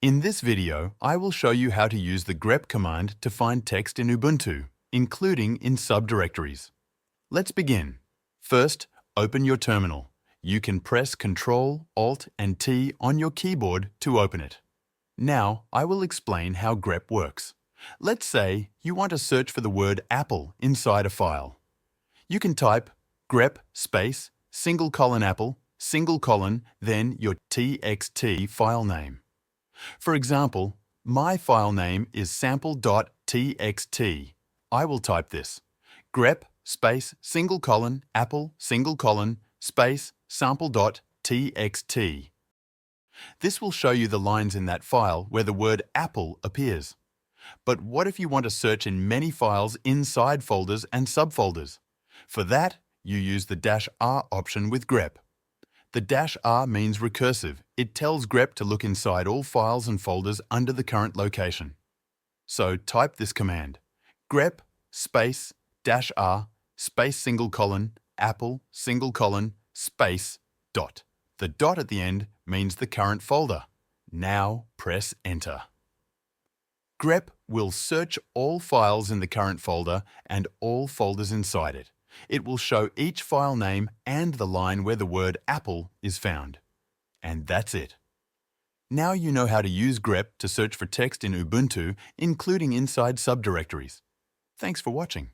In this video, I will show you how to use the grep command to find text in Ubuntu, including in subdirectories. Let's begin. First, open your terminal. You can press Ctrl, Alt, and T on your keyboard to open it. Now, I will explain how grep works. Let's say you want to search for the word apple inside a file. You can type grep space ;apple, then your txt file name. For example, my file name is sample.txt. I will type this: grep space apple space sample.txt. This will show you the lines in that file where the word apple appears. But what if you want to search in many files inside folders and subfolders? For that, you use the -r option with grep. The -r means recursive. It tells grep to look inside all files and folders under the current location. So type this command: grep space -r space apple space dot. The dot at the end means the current folder. Now press Enter. Grep will search all files in the current folder and all folders inside it. It will show each file name and the line where the word apple is found. And that's it. Now you know how to use grep to search for text in Ubuntu, including inside subdirectories. Thanks for watching.